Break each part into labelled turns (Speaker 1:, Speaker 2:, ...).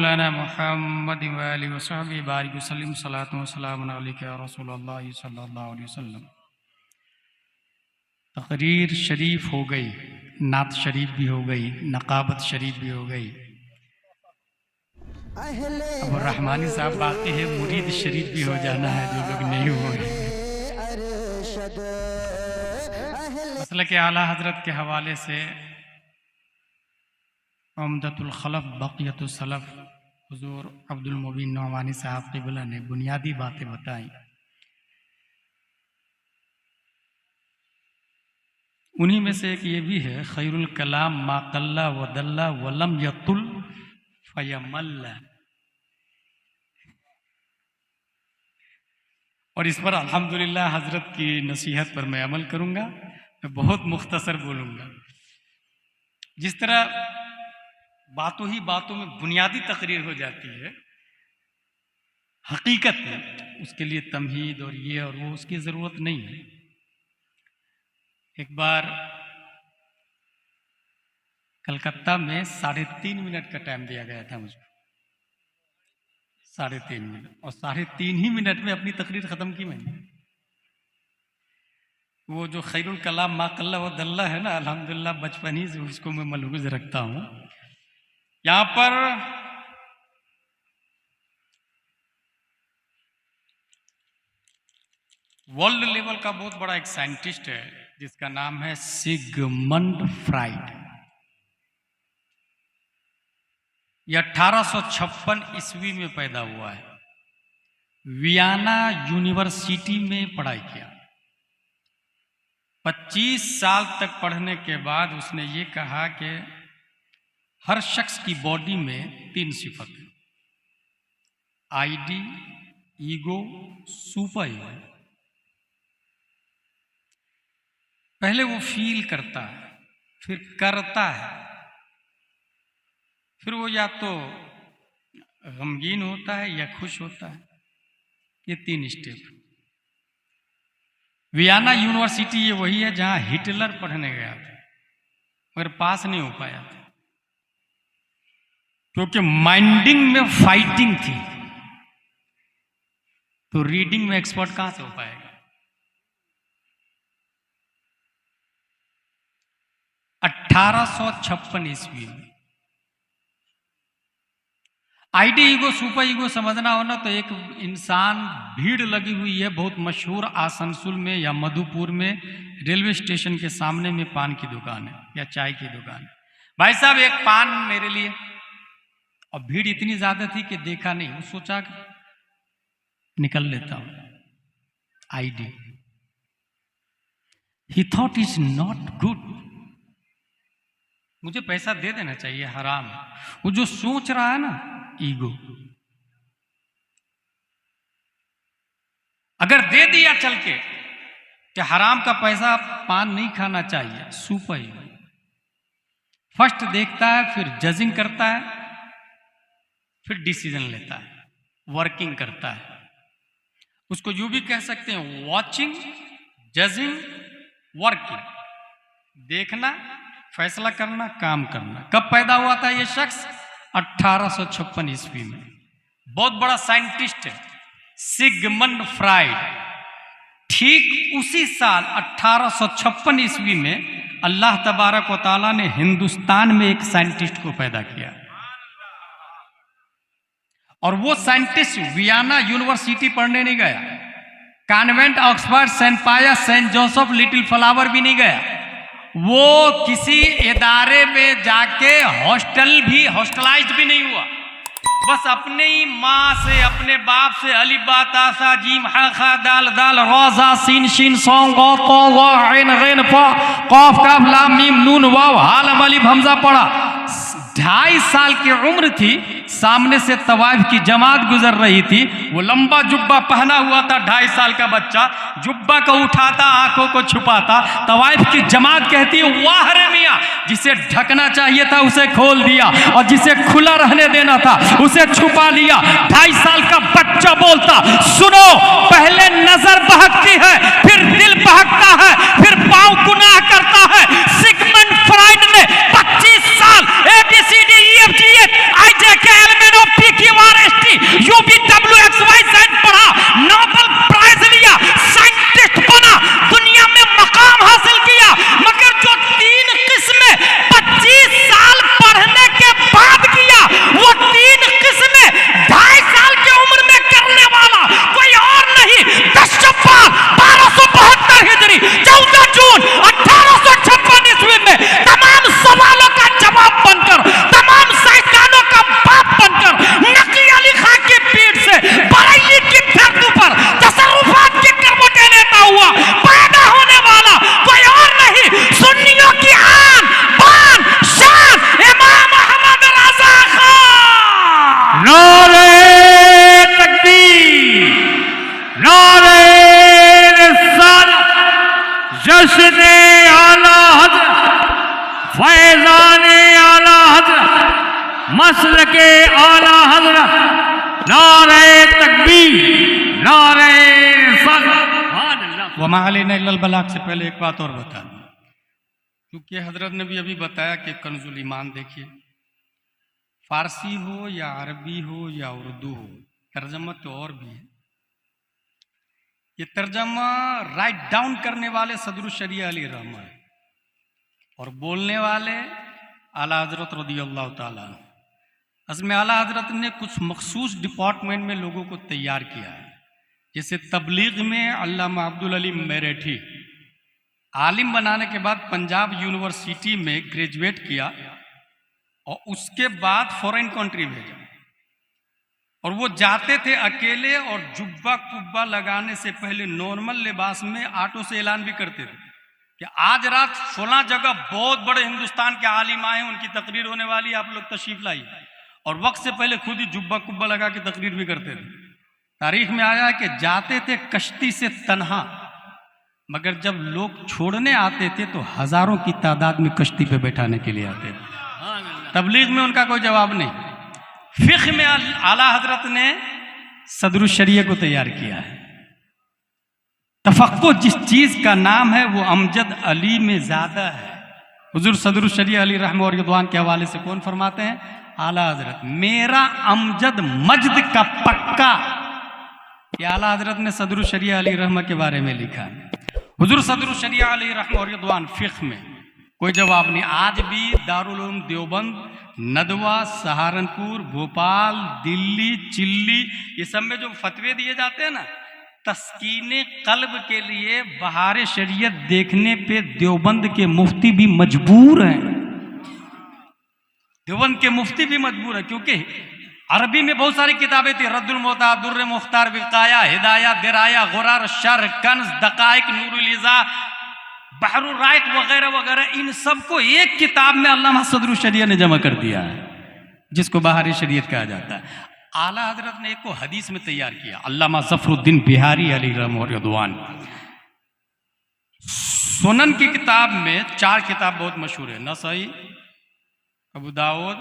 Speaker 1: मौलाना मुहम्मद व आलिहि व सहबिहि बारिक वसल्लम सलातु व सलामुन अलैका या रसूलल्लाह सल्लल्लाहु अलैहि वसल्लम। तकरीर शरीफ हो गई, नात शरीफ भी हो गई, नकाबत शरीफ भी हो गई। अब रहमानी साहब बाकी है, मुरीद शरीफ भी हो जाना है जो लोग नहीं हुए। मसलक आला हजरत के हवाले से उम्दतुल खलफ बक़ियतुस सलफ हुज़ूर अब्दुल मुबीन नौमानी साहब क़िबला ने बुनियादी बातें बताई। उन्हीं में से एक ये भी है, खैरुल कलाम मा कल्ला व दल्ला वलम यतुल फयमल्ला। और इस पर अल्हम्दुलिल्लाह हजरत की नसीहत पर मैं अमल करूंगा। मैं बहुत मुख्तसर बोलूंगा। जिस तरह बातों ही बातों में बुनियादी तकरीर हो जाती है, हकीकत में उसके लिए तमहीद और ये और वो उसकी ज़रूरत नहीं है। एक बार कलकत्ता में 3.5 मिनट का टाइम दिया गया था मुझको, 3.5 मिनट, और 3.5 ही मिनट में अपनी तकरीर ख़त्म की मैंने। वो जो खैरुल कलाम मा कल्ला व दल्ला है ना, अल्हम्दुलिल्लाह बचपन ही से उसको मैं मलहूज़ रखता हूँ। यहाँ पर वर्ल्ड लेवल का बहुत बड़ा एक साइंटिस्ट है जिसका नाम है सिगमंड फ्राइड। यह 1856 ईस्वी में पैदा हुआ है। वियना यूनिवर्सिटी में पढ़ाई किया। 25 साल तक पढ़ने के बाद उसने ये कहा कि हर शख्स की बॉडी में 3 सिफत है, आईडी, ईगो, सुपर ईगो। पहले वो फील करता है, फिर करता है, फिर वो या तो गमगीन होता है या खुश होता है। ये 3 स्टेप। वियना यूनिवर्सिटी ये वही है जहां हिटलर पढ़ने गया था मगर पास नहीं हो पाया था, क्योंकि माइंडिंग में फाइटिंग थी। तो रीडिंग में एक्सपर्ट कहां से हो पाएगा। 1856 ईस्वी में आईडी, ईगो, सुपर ईगो समझना हो ना तो एक इंसान, भीड़ लगी हुई है बहुत मशहूर आसनसोल में या मधुपुर में, रेलवे स्टेशन के सामने में पान की दुकान है या चाय की दुकान है। भाई साहब एक पान मेरे लिए। और भीड़ इतनी ज्यादा थी कि देखा नहीं, वो सोचा कि निकल लेता हूं। ID, he thought is not good, मुझे पैसा दे देना चाहिए, हराम। वो जो सोच रहा है ना, ईगो, अगर दे दिया चल के कि हराम का पैसा पान नहीं खाना चाहिए, सुपर ईगो फर्स्ट देखता है, फिर जजिंग करता है, फिर डिसीजन लेता है, वर्किंग करता है। उसको यूं भी कह सकते हैं, वॉचिंग, जजिंग, वर्किंग। देखना, फैसला करना, काम करना। कब पैदा हुआ था ये शख्स? 1856 ईस्वी में। बहुत बड़ा साइंटिस्ट है सिगमंड फ्राइड। ठीक उसी साल 1856 ईस्वी में अल्लाह तबारक व तआला ने हिंदुस्तान में एक साइंटिस्ट को पैदा किया। और वो साइंटिस्ट वियना यूनिवर्सिटी पढ़ने नहीं गया, कॉन्वेंट, ऑक्सफोर्ड, सेंट पायस, सेंट जोसेफ, लिटिल फ्लावर भी नहीं गया। वो किसी इदारे में जाके हॉस्टलाइज्ड भी नहीं हुआ। बस अपने ही माँ से, अपने बाप से अलिफ बा ता सा जीम हा खा दाल दाल रा ज़ा सीन शीन सॉन गा क़ा वा ऐन गैन फा क़ाफ काफ लाम मीम नून वाव हा लम अलिफ हमजा पढ़ा। 2.5 साल की उम्र थी, सामने से तवाइफ की जमात गुजर रही थी। वो लंबा जुब्बा पहना हुआ था, 2.5 साल का बच्चा जुब्बा को उठाता, आंखों को छुपाता। तवाइफ की जमात कहती है, वाह रे मियां, जिसे ढकना चाहिए था उसे खोल दिया और जिसे खुला रहने देना था उसे छुपा लिया। 2.5 साल का बच्चा बोलता, सुनो, पहले नजर बहकती है, फिर दिल बहकता है, फिर पांव गुनाह करता है। सिगमंड फ्राइड ने 25 साल ABCDEFGH IJKLMNOP
Speaker 2: नारे तकबीर, नारे रिसालत, जश्न आला हज़रत, फैज़ान आला हज़रत, मसलके आला हज़रत, नारे तकबीर, नारे रिसालत।
Speaker 1: वमा अलैना इल्लल बलाग से पहले एक बात और बता दूं, क्योंकि हजरत ने भी अभी बताया कि कंजुल ईमान देखिए, फारसी हो या अरबी हो या उर्दू हो, तर्जमा तो और भी है। ये तर्जमा राइट डाउन करने वाले सदरुश शरिया अली रहमा है और बोलने वाले आला हजरत रज़ियल्लाहु ताला अन्हु। असल में आला हजरत ने कुछ मखसूस डिपार्टमेंट में लोगों को तैयार किया है। जैसे तबलीग में अल्लामा अब्दुल अलीम मेरठी आलिम बनाने के बाद पंजाब यूनिवर्सिटी में ग्रेजुएट किया और उसके बाद फॉरेन कंट्री भेजा और वो जाते थे अकेले और जुब्बा कुब्बा लगाने से पहले नॉर्मल लिबास में ऑटो से ऐलान भी करते थे कि आज रात फला जगह बहुत बड़े हिंदुस्तान के आलिम आए हैं, उनकी तकरीर होने वाली, आप लोग तशरीफ लाइए। और वक्त से पहले खुद ही जुब्बा कुब्बा लगा के तकरीर भी करते थे। तारीख में आया है कि जाते थे कश्ती से तन्हा, मगर जब लोग छोड़ने आते थे तो हजारों की तादाद में कश्ती पे बैठाने के लिए आते थे। तबलीग में उनका कोई जवाब नहीं। फिक़्ह में आला हजरत ने सदरुश शरिया को तैयार किया है। तफक्को जिस चीज का नाम है वो अमजद अली में ज्यादा है। हुजूर सदरुश शरिया अली रहमतुल्लाह और रिदवान के हवाले से कौन फरमाते हैं? आला हजरत, मेरा अमजद मजद का पक्का। ये आला हजरत ने सदरुश शरिया अली रहमा के बारे में लिखा है। हुजूर सदरुश शरिया अली रहमा और रिदवान फिक़्ह में कोई जवाब नहीं। आज भी दारुल उलूम देवबंद, नदवा, सहारनपुर, भोपाल, दिल्ली, चिल्ली, ये सब में जो फतवे दिए जाते हैं ना, तस्कीने कल्ब के लिए बहार शरीयत देखने पे देवबंद के मुफ्ती भी मजबूर हैं। देवबंद के मुफ्ती भी मजबूर है, क्योंकि अरबी में बहुत सारी किताबें थी, रद्दुल मोहताज, दुर्र मुख्तार, विकाया, हिदाया, दिराया, गुरार, शर, कंज, दकाइक, नूरुल इज़ा, बहरुल राइक वगैरह वगैरह, इन सबको एक किताब में अल्लामा सदरुश शरिया ने जमा कर दिया है, जिसको बहार शरीयत कहा जाता है। आला हजरत ने एक को हदीस में तैयार किया, अल्लामा ज़फ़रुद्दीन बिहारी अली रहमतुल्लाह। सुनन की किताब में 4 किताब बहुत मशहूर है, नसाई, अबू दाऊद,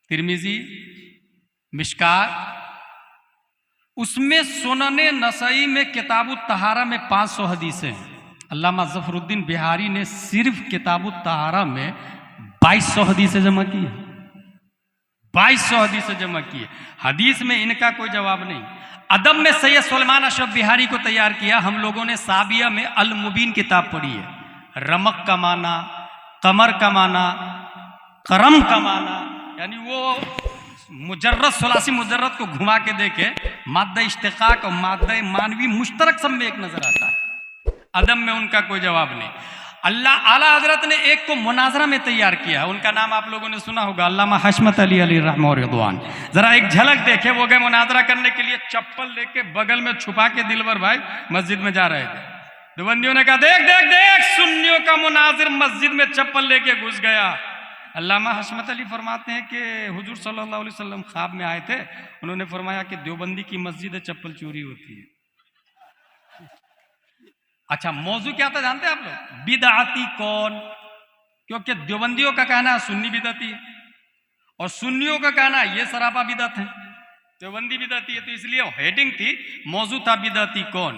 Speaker 1: तिरमिजी, मिशकात। उसमें सुनने नसाई में किताबु तहारा में 500 हदीसें हैं। अल्लामा ज़फ़रुद्दीन बिहारी ने सिर्फ किताबु तहारा में 2200 हदीसें जमा की है। 2200 हदीसें जमा की है। हदीस में इनका कोई जवाब नहीं। अदब में सैयद सुलेमान अशरफ बिहारी को तैयार किया। हम लोगों ने साबिया में अल मुबीन किताब पढ़ी है। रमक का माना, कमर का माना, करम का माना, यानी वो मुजर्रद सुलासी मुजर्रद को घुमा के देखे, माद्दा इश्तिकाक और माद्दा मानवी मुश्तरक सब में एक नजर आता है। अदब में उनका कोई जवाब नहीं। अल्लाह आला हजरत ने एक को मुनाजरा में तैयार किया है, उनका नाम आप लोगों ने सुना होगा, अल्लामा हशमत अली अली रहमतुल्लाह। जरा एक झलक देखे, वो गए मुनाजरा करने के लिए, चप्पल लेके बगल में छुपा के दिलवर भाई मस्जिद में जा रहे थे। देवबंदियों ने कहा देख देख देख, सुन्नियों का मुनाजिर मस्जिद में चप्पल लेके घुस गया। अल्लामा हशमत अली फरमाते हैं कि हुजूर सल्लल्लाहु अलैहि वसल्लम ख्वाब में आए थे, उन्होंने फरमाया कि देवबंदी की मस्जिद है, चप्पल चोरी होती है। अच्छा, मौजू क्या था जानते हैं आप लोग? बिदअती कौन? क्योंकि देवबंदियों का कहना है सुन्नी बिदअती है और सुन्नियों का कहना है ये सरापा बिदअत है, देवबंदी बिदअती है। तो इसलिए हेडिंग थी, मौजू था बिदअती कौन।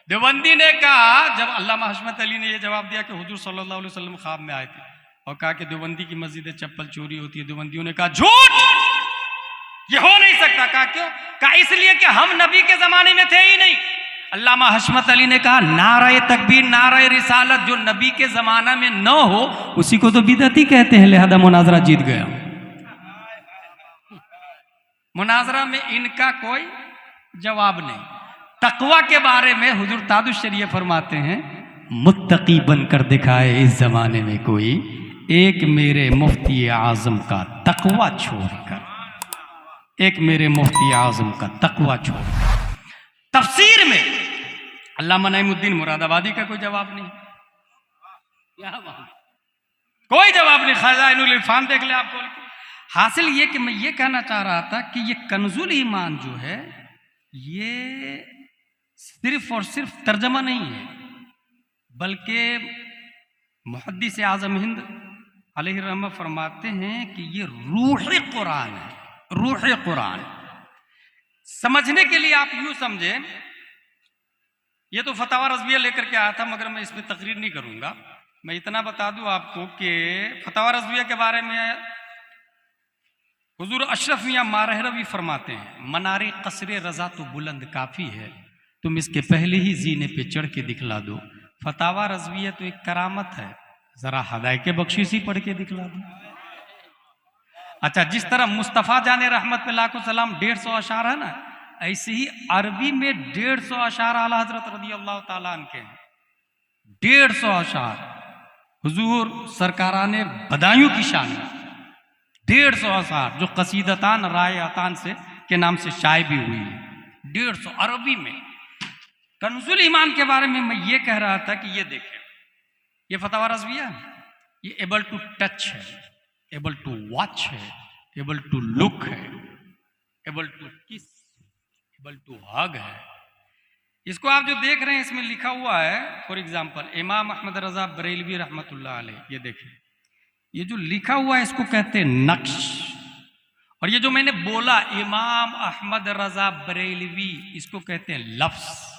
Speaker 1: देवबंदी ने कहा, जब अल्लामा हशमत अली ने ये जवाब दिया कि हुजूर सल्लल्लाहु अलैहि वसल्लम ख्वाब में आए थे और कहा कि देवबंदी की मस्जिद है, चप्पल चोरी होती है, देवबंदियों ने कहा झूठ, ये हो नहीं सकता। कहा क्यों? कहा इसलिए कि हम नबी के जमाने में थे ही नहीं। अल्लामा हशमत अली ने कहा नारे तकबीर, नारे रिसालत जो नबी के जमाना में न हो उसी को तो बिदअती कहते हैं, लिहाजा मुनाजरा जीत गया। मुनाजरा में इनका कोई जवाब नहीं। तकवा के बारे में हुजूर ताजुश शरीय फरमाते हैं, मुत्तकी बनकर दिखाए इस जमाने में कोई, एक मेरे मुफ्ती आजम का तकवा छोड़कर, एक मेरे मुफ्ती आजम का तकवा छोड़कर। तफसीर में अल्लामा नईमुद्दीन मुरादाबादी का कोई जवाब नहीं, कोई जवाब नहीं। खज़ाइनुल इरफान देख ले आप खोल के। हासिल ये कि मैं ये कहना चाह रहा था कि ये कंजुल ईमान जो है ये सिर्फ और सिर्फ तर्जमा नहीं है, बल्कि मुहद्दिस आज़म हिंद अलैहि रहमा फरमाते हैं कि ये रूह कुरान है, रूह कुरान। समझने के लिए आप यूं समझें, ये तो फतवा रज़विया लेकर के आया था, मगर मैं इसमें तकरीर नहीं करूंगा। मैं इतना बता दूं आपको कि फतवा रज़विया के बारे में हुजूर अशरफ मियां मारहरवी फरमाते हैं, मनारे कसरे रजा तो बुलंद काफ़ी है, तुम इसके पहले ही जीने पे चढ़ के दिखला दो। फतावा रज़विया तो एक करामत है, जरा हदायत बख्शीशी पढ़ के दिखला दो। अच्छा, जिस तरह मुस्तफ़ा जाने रहमत पे लाखों सलाम 150 अशार है ना, ऐसे ही अरबी में 150 अशार आला हजरत रज़ियल्लाहु ताला अन्हु के हैं। 150 अशार हुजूर सरकाराने बदायूं की शान में 150 अशार जो कसीदतान रायतान से के नाम से शाये भी हुई है। 150 अरबी में। कंजुल ईमान के बारे में मैं ये कह रहा था कि ये देखें, ये फतवा रज़विया है, ये एबल टू टच है, एबल टू वॉच है, एबल टू लुक है, एबल टू किस, एबल टू हग है। इसको आप जो देख रहे हैं इसमें लिखा हुआ है, फॉर एग्जाम्पल इमाम अहमद रजा बरेलवी रहमतुल्लाह अलैह, ये देखें, ये जो लिखा हुआ है इसको कहते हैं नक्श। और ये जो मैंने बोला इमाम अहमद रजा बरेलवी, इसको कहते हैं लफ्ज।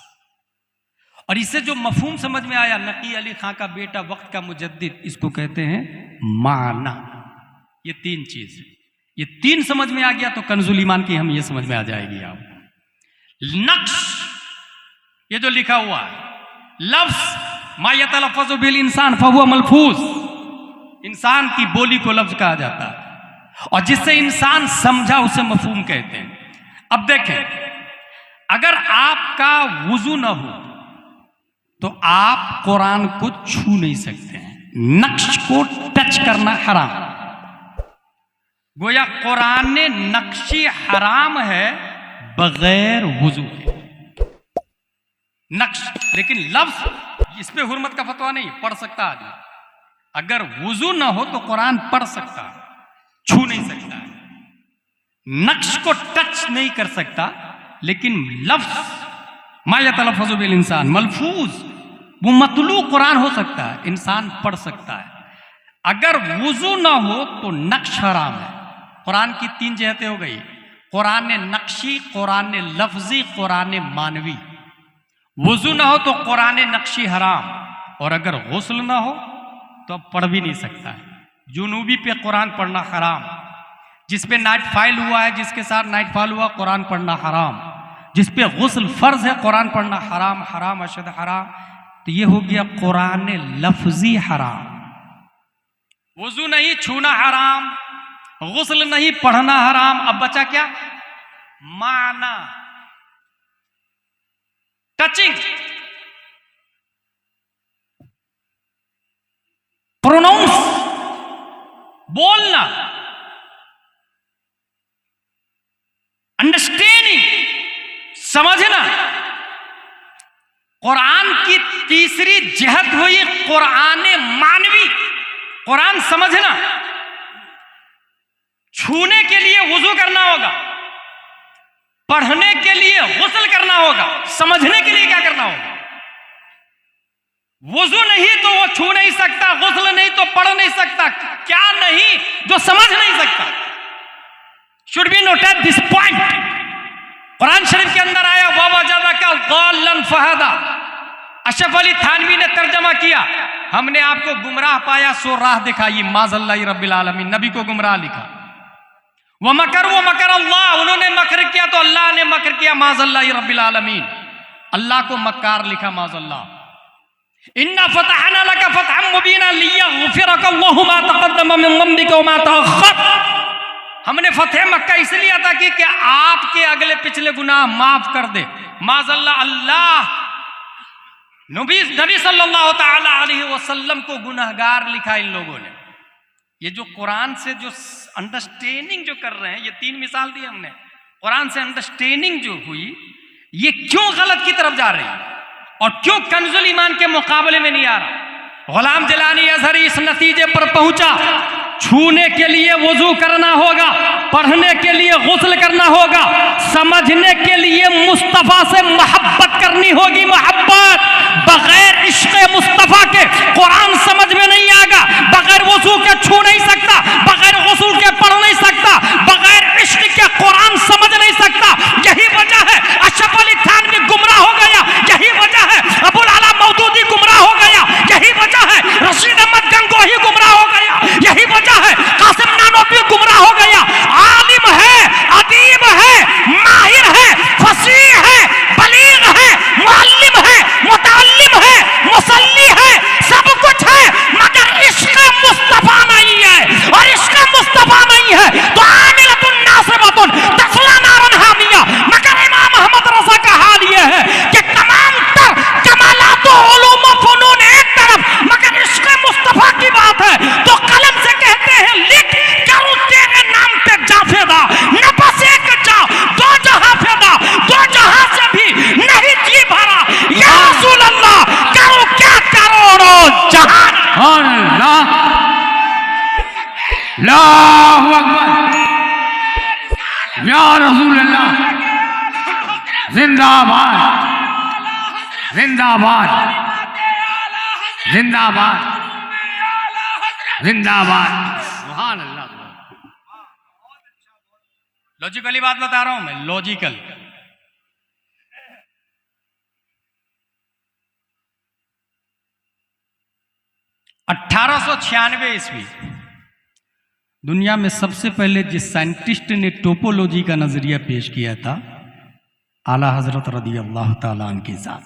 Speaker 1: और इससे जो मफहूम समझ में आया, नकी अली खां का बेटा वक्त का मुजद्दिद, इसको कहते हैं माना। ये 3 चीज, ये 3 समझ में आ गया तो कंजुल ईमान की हम ये समझ में आ जाएगी आप। नक्श, ये जो लिखा हुआ है, लफ्ज मा यतलफ़्फ़ज़ु बिल इंसान फहुवा मलफूज, इंसान की बोली को लफ्ज कहा जाता है, और जिससे इंसान समझा उसे मफहूम कहते हैं। अब देखें, अगर आपका वुजू न हो तो आप कुरान को छू नहीं सकते हैं। नक्श को टच करना हराम, गोया कुरान ने नक्शी हराम है बगैर वुजू के। नक्श, लेकिन लफ्ज इस पे हुर्मत का फतवा नहीं, पढ़ सकता आदमी। अगर वुजू ना हो तो कुरान पढ़ सकता, छू नहीं सकता है। नक्श को टच नहीं कर सकता, लेकिन लफ्ज मा यतलफ़्फ़ज़ु बिल इंसान मलफूज, वो मतलू कुरान हो सकता है, इंसान पढ़ सकता है। अगर वुजू ना हो तो नक्श हराम है। कुरान की 3 जहतें हो गई, कुरान ने नक्शी, कुरान ने लफ्जी, कुरान ने मानवी। वुजू ना हो तो कुरान नक्शी हराम, और अगर गुस्ल ना हो तो अब पढ़ भी नहीं सकता है। जुनूबी पे कुरान पढ़ना हराम, जिस पे नाइट फाइल हुआ है, जिसके साथ नाइट फाइल हुआ, कुरान पढ़ना हराम। जिस पे गुस्ल फर्ज है, कुरान पढ़ना हराम, हराम अशद हराम। तो ये हो गया कुरान लफ्जी हराम। वुजू नहीं, छूना हराम, गुस्ल नहीं, पढ़ना हराम। अब बचा क्या? माना, टचिंग, प्रोनाउंस, बोलना, अंडरस्टैंडिंग, समझना। कुरान की तीसरी जहत हुई कुरान मानवी, कुरान समझना। छूने के लिए वुजू करना होगा, पढ़ने के लिए गुस्ल करना होगा, समझने के लिए क्या करना होगा? वुजू नहीं तो वो छू नहीं सकता, गुस्ल नहीं तो पढ़ नहीं सकता, क्या नहीं जो समझ नहीं सकता। Should be noted this point. Quran Sharif के अंदर आया ववजदा का ज़ाल्लन फहदा। अशरफ अली थानवी ने तर्जमा किया, हमने आपको गुमराह पाया सो राह दिखाई, माज़ल्लाहि रब्बिल आलमीन। नबी को गुमराह लिखा। वो मकर अल्लाह, उन्होंने मकर किया तो अल्लाह ने मकर किया, माज़ल्लाहि रब्बिल आलमीन। अल्लाह को मक्कार लिखा, माज़ल्लाह। इन्ना फतहना लका फतहन मुबीना लियग़फ़िरका अल्लाहु मा तक़द्दम मिन ज़ंबिका व मा तअख़्ख़र। हमने फतेह मक्का इसलिए अता की कि आपके अगले पिछले गुनाह माफ कर दे। माज़ल्लाह, अल्लाह नबी सल्लल्लाहु ताला अलैहि वसल्लम को गुनहगार लिखा इन लोगों ने। ये जो कुरान से जो अंडरस्टैंडिंग जो कर रहे हैं, ये 3 मिसाल दी हमने। कुरान से अंडरस्टैंडिंग जो हुई, ये क्यों गलत की तरफ जा रही है और क्यों कंजुल ईमान के मुकाबले में नहीं आ रहा? गुलाम जिलानी अज़हरी इस नतीजे पर पहुंचा छूने के लिए वुजू करना होगा, पढ़ने के लिए गुस्ल करना होगा, समझने के लिए मुस्तफा से मोहब्बत करनी होगी। मोहब्बत बगैर इश्क़ मुस्तफा के कुरान समझ में नहीं आएगा, बगैर वुजू के छू नहीं सकता, बगैर गुस्ल के पढ़ नहीं सकता, बगैर इश्क़ के कुरान समझ नहीं सकता। यही वजह है अशरफ अली थानवी गुमराह हो गया, यही वजह है अबुल आला मौदूदी गुमराह हो गया, यही वजह है रशीद अहमद गंगोही गुमराह हो गया, यही वजह है कासिम नानोवी गुमराह हो गया। आलिम है, अदीब है, माहिर है, फसीह है, बलीग है, मुअल्लिम है, मुतअल्लिम है, मुसल्ली है, सब कुछ है, मगर इश्क़ मुस्तफा नहीं है। और इश्क़ मुस्तफा नहीं है तो आमिलतुन नासिबतुन तस्ला नारन हामिया। मगर इमाम अहमद रज़ा का हाल यह है कि तमाम तर कमालात व उलूम व फ़ुनून एक तरफ, मगर इश्क़ मुस्तफा की बात है तो कलम से कहते हैं लिख करूं तेरे नाम पे जाफेदा, न बस एक जा दो जहां फेदा, दो जहां से भी नहीं जी भरा। या रसूल अल्लाह करूं क्या करोड़ों जहान।
Speaker 2: अल्लाह अल्लाहु अकबर, या रसूल अल्लाह, जिंदाबाद जिंदाबाद जिंदाबाद जिंदाबाद। सुभान अल्लाह।
Speaker 1: लॉजिकली बात बता रहा हूं मैं, लॉजिकल। ईस्वी दुनिया में सबसे पहले जिस साइंटिस्ट ने टोपोलॉजी का नजरिया पेश किया था, आला हजरत रदी अल्लाह ताला अन्हु की जात।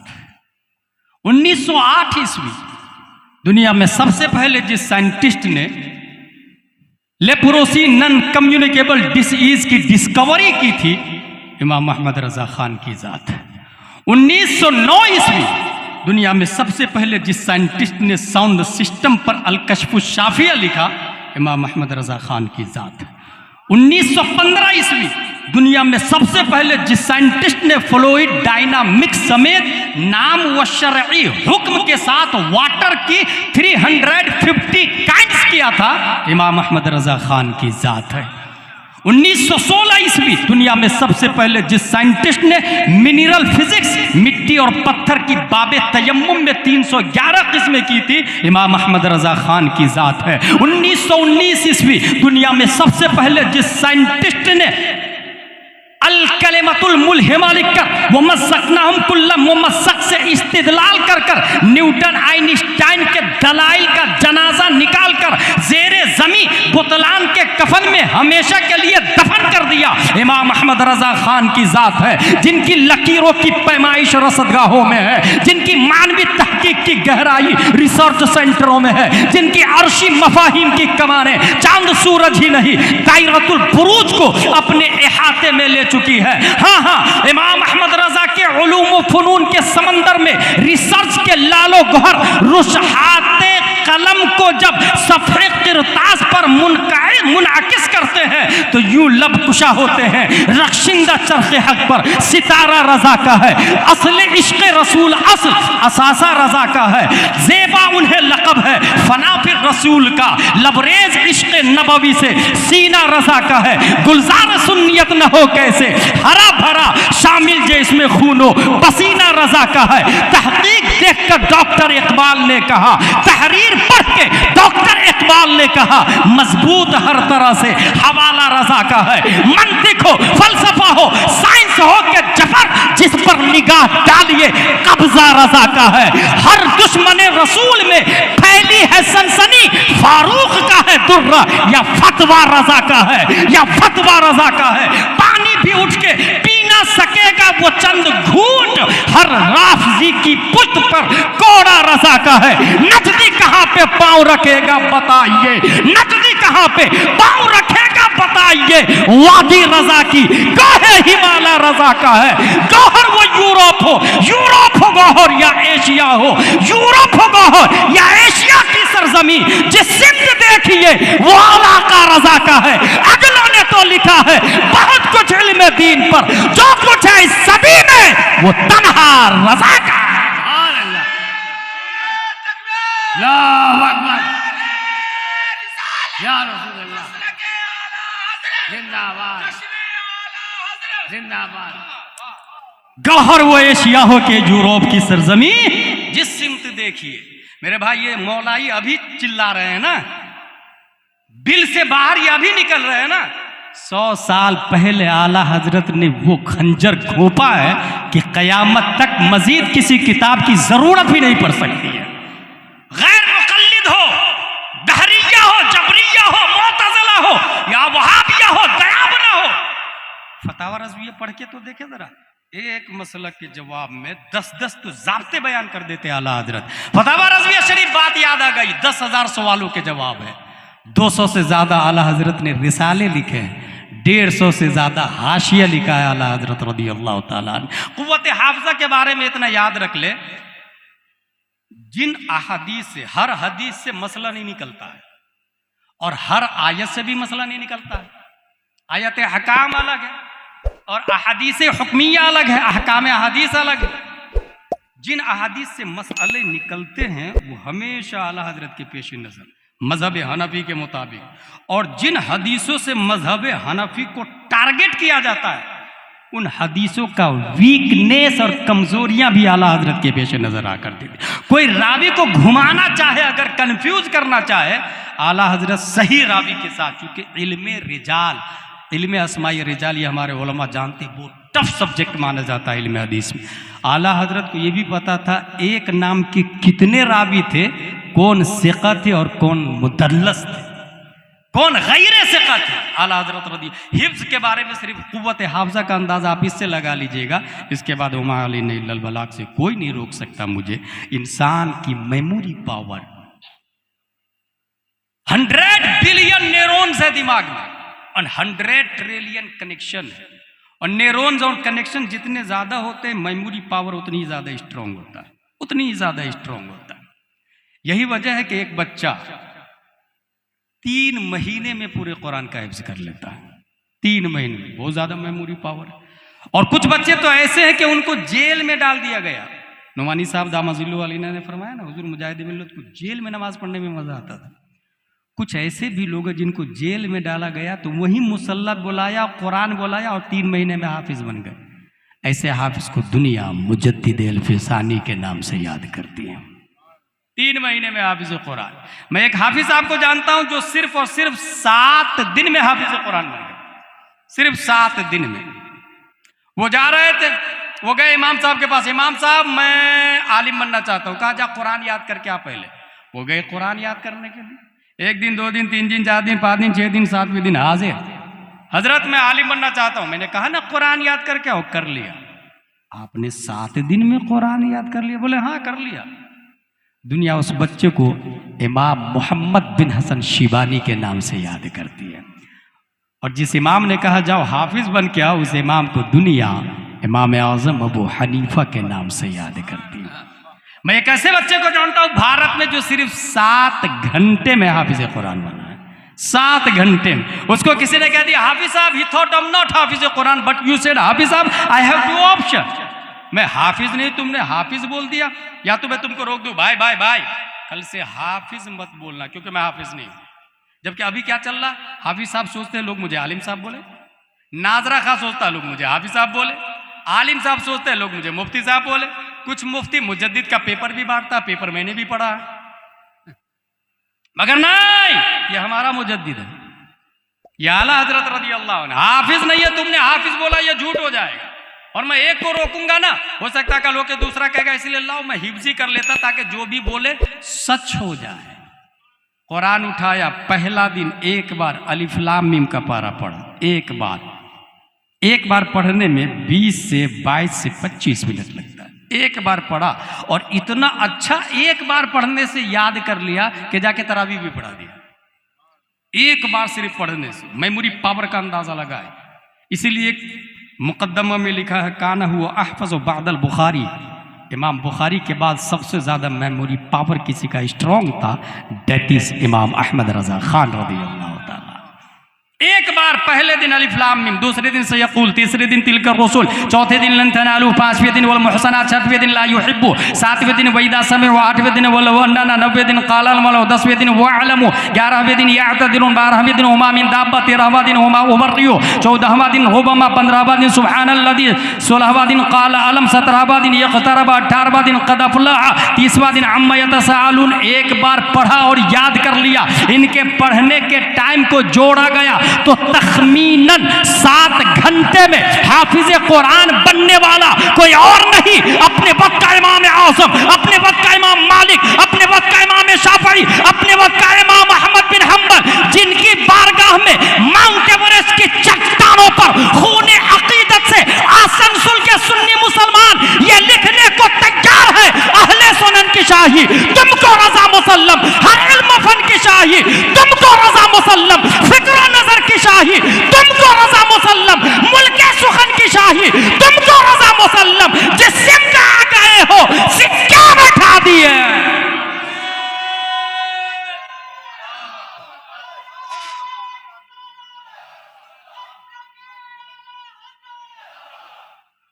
Speaker 1: 1908 ईस्वी दुनिया में सबसे पहले जिस साइंटिस्ट ने लेप्रोसी नॉन कम्युनिकेबल डिसीज की डिस्कवरी की थी, इमाम अहमद रजा खान की जात। 1909 ईस्वी दुनिया में सबसे पहले जिस साइंटिस्ट ने साउंड सिस्टम पर अल-कश्फ़ु शाफिया लिखा, इमाम अहमद रजा खान की जात। 1915 ईस्वी दुनिया में सबसे पहले जिस साइंटिस्ट ने फ्लूइड डायनामिक्स समेत नाम व शरई हुक्म के साथ वाटर की 350 काइंड्स किया था, इमाम अहमद रजा खान की जात है। 1916 ईस्वी दुनिया में सबसे पहले जिस साइंटिस्ट ने मिनरल फिजिक्स, मिट्टी और पत्थर की बाबे तयम्मुम में 311 किस्में की थी, इमाम अहमद रजा खान की जात है। 1919 ईस्वी दुनिया में सबसे पहले जिस साइंटिस्ट ने अल कलिमतुल मुल्हिमा लिखकर मुमस्सकनाहुम कुल्ल मुमस्सक से इस्तिदलाल कर कर न्यूटन आइंस्टाइन के दलाइल का जनाजा निकाल कर जेरे जमी बुतलान के कफन में हमेशा के लिए दफन कर दिया, इमाम अहमद रजा खान की जात है। जिनकी लकीरों की पैमाइश रसदगाहों में है, जिनकी मानवी तहकीक की गहराई रिसर्च सेंटरों में है, जिनकी अर्शी मफाहिम की कमाने चांद सूरज ही नहीं दायरतुल बुरूज को अपने इहाते में ले चुकी है। हाँ हाँ, इमाम अहमद रजा के उलूम व फनून के समंदर में रिसर्च के लालो गहर रुशहाते कलम को जब सफ़े किरतास पर मुनआकिस करते हैं तो यूं लब कुशा होते हैं। रख्शिंदा चरखे हक पर सितारा रजा का है, असले इश्क़ रसूल असल असासा रजा का है, ज़ेबा उन्हें लक़ब है फना फिर रसूल का, लबरेज इश्क़ नबवी से सीना रजा का है, गुलजार सुन्नियत न हो कैसे हरा भरा शामिल जे इसमें खूनो पसीना रजा का है। तहकीक देखकर डॉक्टर इकबाल ने कहा, तहरीर पढ़ के डॉक्टर इकबाल ने कहा, मजबूत हर तरह से हवाला रजा का है। मंतिक हो, फलसफा हो, साइंस हो के जफर जिस पर निगाह डालिए कब्जा रजा का है। हर दुश्मन रसूल में फैली है सनसनी, फारूक का है दुर्रा या फतवा रजा का है, या फतवा रजा का है। पानी भी उठ के पी ना सकेगा वो चंद घूंट, हर राफजी की पुश्त पर कोड़ा रजा का है। नजदी कहां पे पांव रखेगा बताइए, नजदी कहां पे पांव रखेगा बताइए। वादी रजा की गौहर हिमालय रजा का है। गौहर वो यूरोप हो गौहर या एशिया हो, यूरोप हो गौहर या एशिया की सरजमी, जिस सिंध देखिए वो इलाका रजा का है। अगलों ने तो लिखा है बहुत कुछ इल्म दीन पर, जो कुछ है इस सभी में वो तन्हा रजा का।
Speaker 2: या रसूल अल्लाह, जिंदाबाद जिंदाबाद।
Speaker 1: गौहर वो एशिया हो के यूरोप की सरजमी, जिस सिमत देखिए। मेरे भाई ये मौलाई अभी चिल्ला रहे हैं ना, बिल से बाहर ये अभी निकल रहे हैं ना। 100 साल पहले आला हजरत ने वो खंजर घोंपा है कि कयामत तक मजीद किसी किताब की जरूरत भी नहीं पड़ सकती है। गैर मुकल्लिद हो, दहरिया हो, जबरिया हो, मुअतज़िला हो या वहाबिया हो, दयाबना हो, फतावा रज़विया पढ़ के तो देखे जरा। एक मसलक के जवाब में 10-10 तो ज़ाब्ते बयान कर देते आला हजरत। फतावा रज़विया शरीफ बात याद आ गई, 10,000 सवालों के जवाब है। 200 से ज्यादा आला हजरत ने रिसाले लिखे हैं, 150 से ज्यादा हाशिया लिखा है आला हजरत रज़ी अल्लाह ताला अन्हु। कुव्वत हाफ़िज़ा के बारे में इतना याद रख ले, जिन अहादीस से, हर हदीस से मसला नहीं निकलता है और हर आयत से भी मसला नहीं निकलता है। आयत हकाम अलग है और अहादीस हुक्मिया अलग है, अहकाम अहादीस अलग है। जिन अहादीस से मसले निकलते हैं वो हमेशा आला हजरत के पेश नजर मजहब हनफी के मुताबिक, और जिन हदीसों से मजहब हनफी को टारगेट किया जाता है उन हदीसों का वीकनेस और कमजोरियां भी आला हजरत के पेश नजर आकर देती। कोई रावी को घुमाना चाहे, अगर कंफ्यूज करना चाहे, आला हजरत सही रावी के साथ, चूंकि इल्मे रिजाल, इल्मे अस्माई रिजाल, ये हमारे उलमा जानते, वो टफ सब्जेक्ट माना जाता है इल्मे हदीस में। आला हजरत को ये भी पता था एक नाम के कितने रावी थे, कौन सिक़ा थे और कौन मुदल्लस थे, कौन गैर सिक़ा थे। आला हजरत रज़ी हिफ्ज़ के बारे में सिर्फ कुव्वत हाफ़िज़ा का अंदाज़ा आप इससे लगा लीजिएगा। इसके बाद उमा अली ने इल्लल बलाग से कोई नहीं रोक सकता मुझे। इंसान की मेमोरी पावर 100 बिलियन न्यूरॉन्स है दिमाग में और 100 ट्रिलियन कनेक्शन है, और न्यूरॉन्स और कनेक्शन जितने ज्यादा होते हैं मेमोरी पावर उतनी ही ज्यादा स्ट्रांग होता है, उतनी ही ज्यादा स्ट्रांग होता है। यही वजह है कि एक बच्चा 3 महीने में पूरे कुरान का हिफ्ज़ कर लेता है। 3 महीने में, बहुत ज्यादा मेमोरी पावर है। और कुछ बच्चे तो ऐसे हैं कि उनको जेल में डाल दिया गया। नुमानी साहब दामजिल्लु अलैना ने फरमाया ना, हुजूर मुजाहिद मिल्लत को जेल में नमाज पढ़ने में मजा आता था। कुछ ऐसे भी लोग हैं जिनको जेल में डाला गया तो वही मुसल्ला बुलाया, कुरान बुलाया और 3 महीने में हाफिज बन गए। ऐसे हाफिज को दुनिया मुजद्दिद अल-फिसानी के नाम से याद करती है। 3 महीने में हाफिज कुरान। मैं एक हाफिज साहब को जानता हूं जो सिर्फ और सिर्फ 7 दिन में हाफिज कुरान बन गए। सिर्फ 7 दिन में। वो जा रहे थे, वो गए इमाम साहब के पास, इमाम साहब मैं आलिम बनना चाहता हूँ। कहा जा कुरान याद करके आ पहले। वो गए कुरान याद करने के लिए। 1 दिन 2 दिन 3 दिन 4 दिन 5 दिन 6 दिन 7वें दिन हाजिर, हजरत मैं आलिम बनना चाहता हूं। मैंने कहा ना कुरान याद करके आओ। कर लिया। आपने 7 दिन में कुरान याद कर लिया? बोले हाँ कर लिया। दुनिया उस बच्चे को इमाम मोहम्मद बिन हसन शिबानी के नाम से याद करती है, और जिस इमाम ने कहा जाओ हाफिज बन के आओ, उस इमाम को दुनिया इमाम आजम अबू हनीफा के नाम से याद करती है। मैं एक ऐसे बच्चे को जानता हूं भारत में जो सिर्फ 7 घंटे में हाफिज कुरान बना है। 7 घंटे में। उसको किसी ने कह दिया हाफिज साहब, he thought I am not हाफिज कुरान बट यू सेड हाफिज साहब आई हैव 2 ऑप्शन। मैं हाफिज नहीं, तुमने हाफिज बोल दिया, या तो मैं तुमको रोक दूं भाई भाई भाई कल से हाफिज मत बोलना क्योंकि मैं हाफिज नहीं हूं। जबकि अभी क्या चल रहा, हाफिज साहब सोचते हैं लोग मुझे आलिम साहब बोले, नाजरा खां सोचता है लोग मुझे हाफिज साहब बोले, आलिम साहब सोचते हैं लोग मुझे मुफ्ती साहब बोले। कुछ मुफ्ती मुजद्दिद का पेपर भी बांटता, पेपर मैंने भी पढ़ा है, मगर नहीं, ये हमारा मुजद्दिद है, ये आला हजरत रज़ी अल्लाह अन्हु। हाफिज नहीं है, तुमने हाफिज बोला, ये झूठ हो जाएगा। और मैं एक को रोकूंगा ना, हो सकता है कल होके दूसरा कहेगा, इसलिए अल्लाह मैं हिफ्ज़ी कर लेता ताकि जो भी बोले सच हो जाए। कुरान उठाया, पहला दिन एक बार अलिफ लाम मीम का पारा पढ़ा। एक बार पढ़ने में 20 से 22 से 25 मिनट लगता है। एक बार पढ़ा और इतना अच्छा एक बार पढ़ने से याद कर लिया कि जाके तरावी भी पढ़ा दिया। एक बार सिर्फ पढ़ने से मेमोरी पावर का अंदाजा लगा है। इसीलिए मुकद्दमा में लिखा है काना हुआ अहफज़ बादल बुखारी, इमाम बुखारी के बाद सबसे ज़्यादा मेमोरी पावर किसी का स्ट्रॉन्ग था, दैट इज इमाम अहमद रज़ा खान रज़ी अल्लाह ताला। एक बार पहले दिन अलिफ लाम मीम, दूसरे दिन सयक़ूल, तीसरे दिन तिलकर रसूल, चौथे दिन लन तनालू, पांचवें दिन वल मुहसनात, छठवें दिन ला युहिब्बु, सातवें दिन वैदा समय, आठवें दिन वल वन्ना, नब्बे दिन क़ालल मलऊ, 10वें दिन वअलमु, 11वें दिन यातदिरुन, 12वें दिन हुमा मिन दाब्बा, 13वां दिन हुमा उबर्रियु, 14वां दिन हुबमा, 15वां दिन सुब्हानल्लज़ी, 16वां दिन क़ाल अलम, 17वां दिन यक़तरब, 18वां दिन क़द अफ़लह, 30वां दिन अम्मा यतसाअलून। एक बार पढ़ा और याद कर लिया, इनके पढ़ने के टाइम को जोड़ा गया तो तखमीनन 7 घंटे में हाफिज कुरान बनने वाला कोई और नहीं, अपने वक्त का इमाम आज़म, अपने वक्त का इमाम मालिक, अपने वक्त का इमाम शाफई, अपने वक्त का इमाम अहमद बिन हम्बल, जिनकी बारगाह में माउंट एवरेस्ट की चट्टानों पर खूने अकीदत से आसनसोल के सुन्नी मुसलमान ये लिखने को तैयार है, अहले सुनन की शाही तुमको रज़ा मुसल्लम, हर इल्म फन की शाही तुमको रज़ा मुसल्लम, फिक्र नजर की शाही तुमको रज़ा मुसल्लम, मुल्के सुखन की शाही तुमको रज़ा मुसल्लम, जिस सिम का आ गए हो सिक्का बैठा दिए।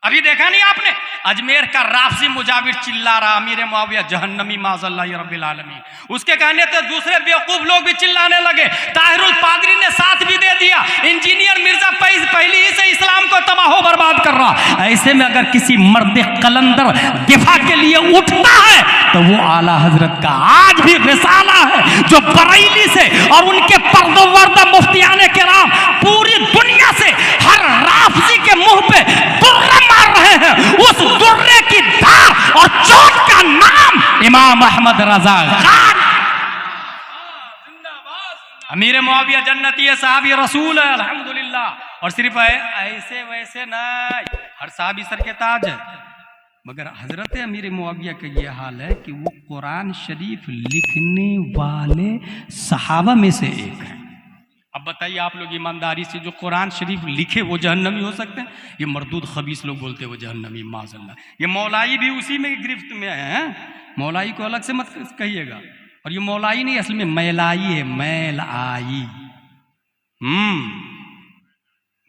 Speaker 1: अभी देखा नहीं आपने, अजमेर का राफसी मुजाविर चिल्ला रहा अमीर मुआविया जहन्नमी माज़ल्लाह रब्बिल आलमीन, उसके कहने तो दूसरे बेवकूफ लोग भी चिल्लाने लगे। ताहिरुल पादरी ने साथ भी दे दिया, इंजीनियर मिर्जा पहले ही से इस्लाम को तबाह बर्बाद कर रहा। ऐसे में अगर किसी मर्द कलंदर दिफा के लिए उठता है तो वो आला हजरत का आज भी रिसाला है जो बरेली से और उनके पर्दोवर्दा मुफ्तियाने किराम पूरी दुनिया से हर राफसी के मुंह पे दुर्रा मार रहे हैं। उस दुर्रे की धार और चोट का नाम इमाम अहमद रजा खान, अमीर मुआविया जन्नती है, साहबी रसूल है, अल्हम्दुलिल्लाह। और सिर्फ ऐसे वैसे नहीं, हर साहबी सर के ताज है, मगर हजरत अमीर मुआविया का यह हाल है कि वो कुरान शरीफ लिखने वाले सहाबा में से एक है। अब बताइए आप लोग ईमानदारी से, जो कुरान शरीफ लिखे वो जहन्नमी हो सकते हैं? ये मरदूद खबीस लोग बोलते हैं वो जहन्नमी, माज़अल्लाह। ये मौलाई भी उसी में गिरफ्त में है, मौलाई को अलग से मत कहिएगा। और ये मौलाई नहीं, असल में मैलाई है, मैल आई,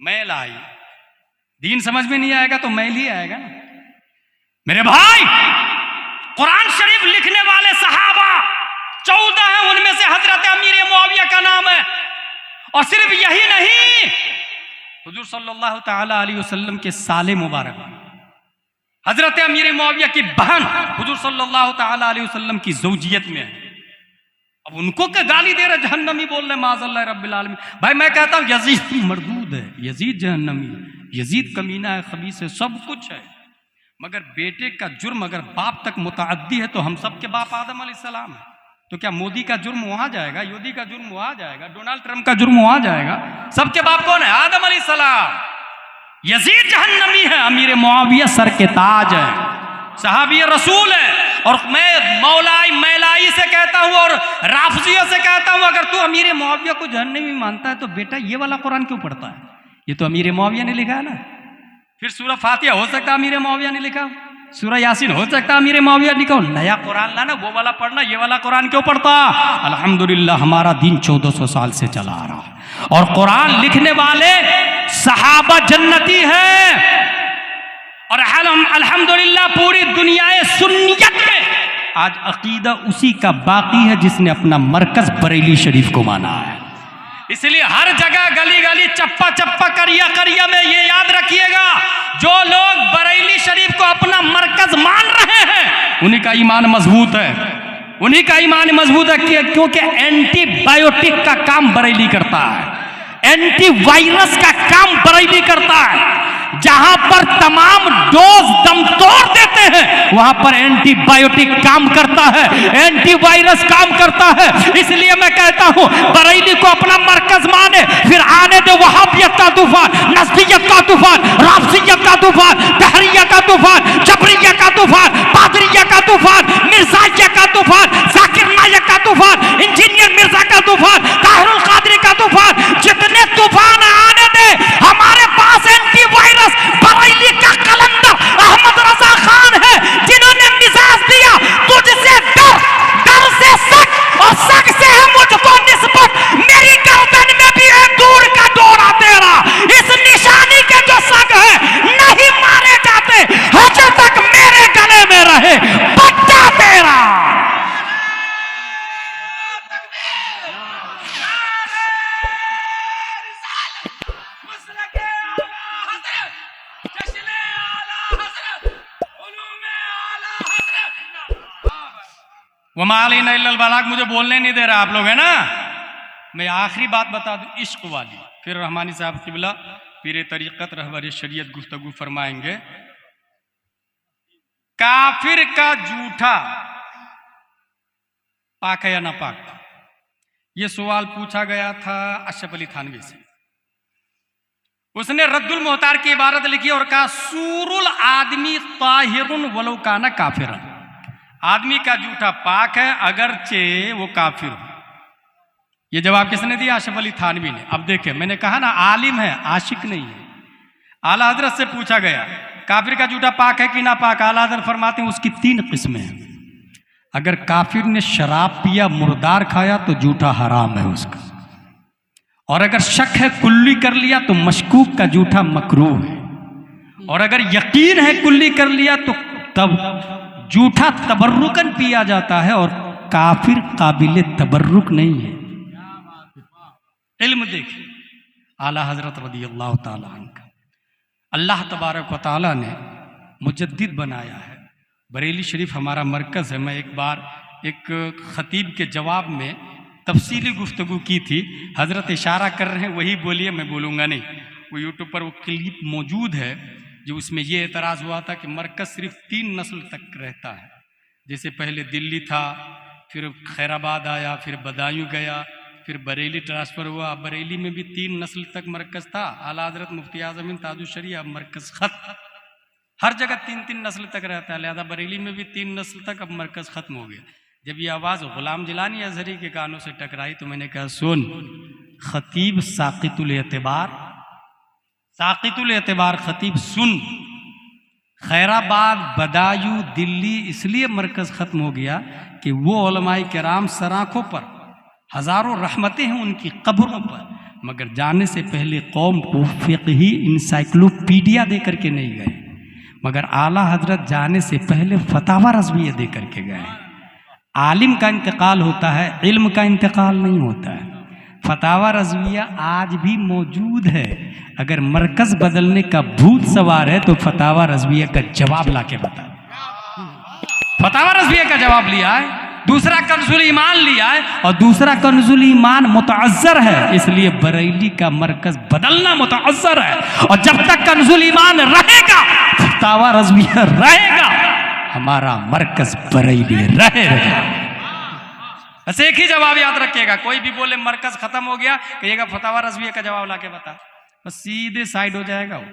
Speaker 1: मैल आई। दीन समझ में नहीं आएगा तो मैल ही आएगा ना। मेरे भाई, कुरान शरीफ लिखने वाले सहाबा 14 हैं, उनमें से हजरत अमीर मुआविया का नाम है। और सिर्फ यही नहीं, हुजूर सल्लल्लाहु ताला अलैहि वसल्लम के साले मुबारक हजरत अमीर मुआविया की बहन हुजूर सल्लल्लाहु ताला अलैहि वसल्लम की ज़ौजियत में है। अब उनको क्या गाली दे रहे, जहन्नमी बोल रहे, माज़अल्लाह रब्बिल आलमीन। भाई मैं कहता हूँ यजीद मरदूद है, यजीद जहन्नमी है, यजीद कमीना है, खबीस है, सब कुछ है। मगर बेटे का जुर्म अगर बाप तक मुतअद्दी है तो हम सब के बाप आदम अलैहिस्सलाम है। तो क्या मोदी का जुर्म वहां जाएगा, योदी का जुर्म वहां जाएगा, डोनाल्ड ट्रंप का जुर्म वहां जाएगा? सबके बाप कौन है? आदम अलैहिस्सलाम। यजीद जहन्नमी है, अमीर मुआविया सर के ताज है, सहाबी रसूल है। और मैं मैलाई से कहता हूं और राफजियों से कहता हूं, अगर तू अमीर मुआविया को जहन्नमी मानता है तो बेटा ये वाला कुरान क्यों पढ़ता है? ये तो अमीर मुआविया ने लिखा है ना। फिर सूरह फातिहा हो सकता है अमीर मुआविया ने लिखा, सूरह यासीन हो सकता है अमीर मुआविया ने लिखा। नया कुरान लाना, वो वाला पढ़ना, ये वाला कुरान क्यों पढ़ता? अल्हम्दुलिल्लाह हमारा दीन 1400 साल से चला आ रहा, और कुरान लिखने वाले सहाबा जन्नती हैं। और अल्हम्दुलिल्लाह पूरी दुनिया सुन्नियत में आज अकीदा उसी का बाकी है जिसने अपना मरकज बरेली शरीफ को माना है। इसलिए हर जगह गली गली चप्पा चप्पा करिया करिया में ये याद रखिएगा, जो लोग बरेली शरीफ को अपना मरकज मान रहे हैं उन्हीं का ईमान मजबूत है, उन्हीं का ईमान मजबूत है। क्योंकि एंटीबायोटिक का काम बरेली करता है, एंटीवायरस का काम बरेली करता है। जहां पर तमाम डोज दम तोड़ देते हैं वहां पर एंटीबायोटिक काम करता है, एंटीवायरस काम करता है। इसलिए मैं कहता हूं बरेली को अपना मरकज माने, फिर आने दे वहाबियत का तूफान, नस्बियत का तूफान, राफसियत का तूफान, तहरिया का तूफान, जबरिया का तूफान, पादरिया का तूफान, मिर्जाइया का तूफान, जाकिर नायक का तूफान, इंजीनियर मिर्जा का तूफान, ताहिरुल कादरी का तूफान, जितने तूफान आने दे, हमारे पास एंटीवायरस बरेली का कलंदर अहमद रजा खान है, जिन्होंने मिजाज दिया तुझसे डर, डर से शक और शक से है मुझको निस्बत, मेरी गर्दन में भी है दूर का वमा अलैना इल्लल बलाग, मुझे बोलने नहीं दे रहा आप लोग, है ना। मैं आखिरी बात बता दूं इश्क वाली, फिर रहमानी साहब किबला पीरे तरीक़त रहबर शरीयत गुफ्तगू फरमाएंगे। काफिर का जूठा पाक है या ना पाक, ये सवाल पूछा गया था अशरफ अली थानवी से। उसने रद्दुल मोहतार की इबारत लिखी और कहा सूरुल आदमी ताहिरुन वलो काना काफिरन, आदमी का जूठा पाक है अगरचे वो काफिर हो। ये जवाब किसने दिया? अशरफ अली थानवी ने। अब देखे, मैंने कहा ना आलिम है, आशिक नहीं है। आला हजरत से पूछा गया काफिर का जूठा पाक है कि ना पाक, आला हजरत फरमाते हैं उसकी 3 किस्में हैं। अगर काफिर ने शराब पिया, मुर्दार खाया तो जूठा हराम है उसका, और अगर शक है कुल्ली कर लिया तो मशकूक का जूठा मकरूह है, और अगर यकीन है कुल्ली कर लिया तो तब जूठा तबर्रुकन पिया जाता है, और काफिर काबिल तबर्रुक नहीं है। इल्म देखिए आला हजरत रज़ियल्लाहु ताला अन्हु, अल्लाह तबारक व तआला ने मुजद्दिद बनाया है। बरेली शरीफ हमारा मरकज़ है। मैं एक बार एक ख़तीब के जवाब में तफसीली गुफ्तगू की थी, हजरत इशारा कर रहे हैं वही बोलिए, मैं बोलूँगा नहीं। वो यूट्यूब पर वो क्लिप मौजूद है जो उसमें ये एतराज़ हुआ था कि मरकज़ सिर्फ 3 नस्ल तक रहता है। जैसे पहले दिल्ली था, फिर खैराबाद आया, फिर बदायूं गया, फिर बरेली ट्रांसफ़र हुआ। बरेली में भी 3 नस्ल तक मरकज़ था। आला हज़रत मुफ्ती आज़म ताजुश शरीया अब मरकज़ ख़त्म, हर जगह 3-3 नस्ल तक रहता है। लिहाजा बरेली में भी 3 नस्ल तक अब मरकज़ ख़त्म हो गया। जब ये आवाज़ ग़ुलाम जिलानी अज़हरी के कानों से टकराई तो मैंने कहा सुन, ख़तीब साक़ितुल एतबार, साक़ितुल एतबार ख़तीब सुन, खैराबाद बदायूं दिल्ली इसलिए मरकज़ ख़त्म हो गया कि वो उलमाए किराम सराखों पर हज़ारों रहमतें हैं उनकी कब्रों पर, मगर जाने से पहले कौम को फ़िक़ही इंसाइक्लोपीडिया दे करके नहीं गए, मगर आला हजरत जाने से पहले फतावा रज़विया दे करके गए। आलिम का इंतकाल होता है, इल्म का इंतकाल नहीं होता है। फतावा रज़विया आज भी मौजूद है। अगर मरकज़ बदलने का भूत सवार है तो फतावा रज़विया का जवाब ला के बता। फतावा रज़विया का जवाब लिया है, दूसरा कंजुल ईमान लिया है, और दूसरा कंजुल ईमान मुतअज़्ज़र है, इसलिए बरेली का मरकज़ बदलना मुतअज़्ज़र है। और जब तक कंजुल ईमान रहेगा, फतावा रज़विया रहेगा, हमारा मरकज़ बरेली रहेगा। बस एक ही जवाब याद रखिएगा, कोई भी बोले मरकज़ खत्म हो गया, कहिएगा फतावा रज़विया का जवाब ला के बता, बस सीधे साइड हो जाएगा, वो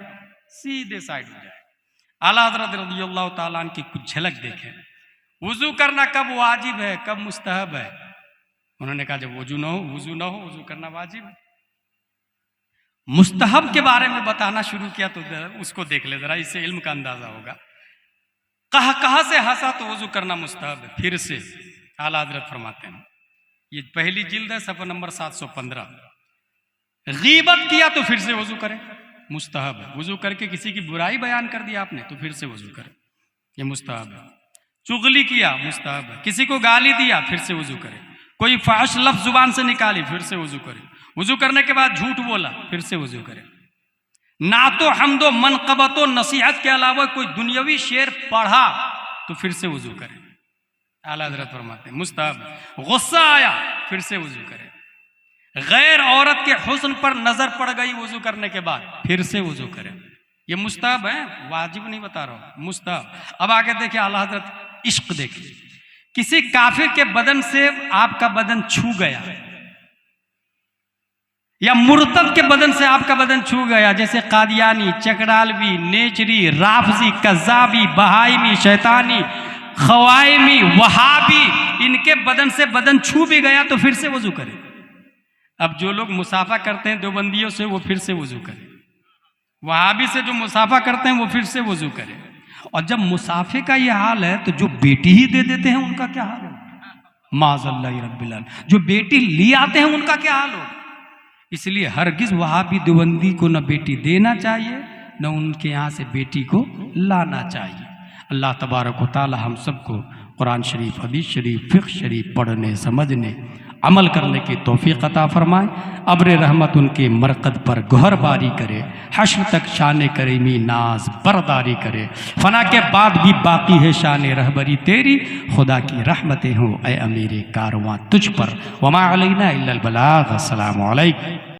Speaker 1: सीधे साइड हो जाएगा। आला हज़रत रज़ियल्लाहु ताला अन्हु की कुछ झलक देखें। वुज़ू करना कब वाजिब है, कब मुस्तहब है? उन्होंने कहा जब वुज़ू न हो, वुज़ू न हो, वुज़ू करना वाजिब है। मुस्तहब के बारे में बताना शुरू किया तो उसको देख ले जरा, इससे इल्म का अंदाजा होगा। कह से हंसा तो वुज़ू करना मुस्तहब है। फिर से आला हज़रत फरमाते हैं, ये पहली जिल्द है, सफ़ा नंबर 715। गीबत किया तो फिर से वुज़ू करें, मुस्तहब है। वुज़ू करके किसी की बुराई बयान कर दिया आपने तो फिर से वुज़ू करें, ये मुस्तहब है। चुगली किया, मुस्तहब है। किसी को गाली दिया, फिर से वुज़ू करें। कोई फाहिश लफ्ज़ जुबान से निकाली, फिर से वुज़ू करें। वुज़ू करने के बाद झूठ बोला, फिर से वुज़ू करें। नातो हमदो मनक़बतो नसीहत के अलावा कोई दुनियावी शेर पढ़ा तो फिर से वुज़ू करें। आला हज़रत फरमाते हैं मुस्तहब। गुस्सा आया, फिर से वुज़ू करें। गैर औरत के हुस्न पर नजर पड़ गई वुज़ू करने के बाद, फिर से वुज़ू करें। ये मुस्तहब है, वाजिब नहीं बता रहा हूं, मुस्तहब। अब आगे देखिए आला हज़रत इश्क देखिए। किसी काफिर के बदन से आपका बदन छू गया, या मुर्तद के बदन से आपका बदन छू गया, जैसे कादियानी, चकरालवी, नेचरी, राफजी, कज़्ज़ाबी, बहाइमी, शैतानी, खवाइमी, वहाबी, इनके बदन से बदन छू भी गया तो फिर से वुज़ू करें। अब जो लोग मुसाफा करते हैं देवबंदियों से, वो फिर से वुज़ू करें। वहाबी से जो मुसाफा करते हैं वो फिर से वुज़ू करें। और जब मुसाफे का ये हाल है तो जो बेटी ही दे देते हैं उनका क्या हाल है? माज़ल्लाहि रब्बिल आलमीन। जो बेटी ले आते हैं उनका क्या हाल हो? इसलिए हरगिज वहाबी देवबंदी को न बेटी देना चाहिए, न उनके यहाँ से बेटी को लाना चाहिए। अल्लाह तबारक व तआला हम सबको कुरान शरीफ, हदीस शरीफ, फ़िक़्ह शरीफ पढ़ने, समझने, अमल करने की तौफीक अता फरमाए। अब्र रहमत उनके मरकद पर गहर बारी करे, हश्र तक शान करीमी नाज बरदारी करे। फना के बाद भी बाकी है शान रहबरी तेरी, खुदा की रहमतें हों ए अमीर कारवां तुझ पर। वमा अलैना इल्लल बलाग। अस्सलामु अलैकुम।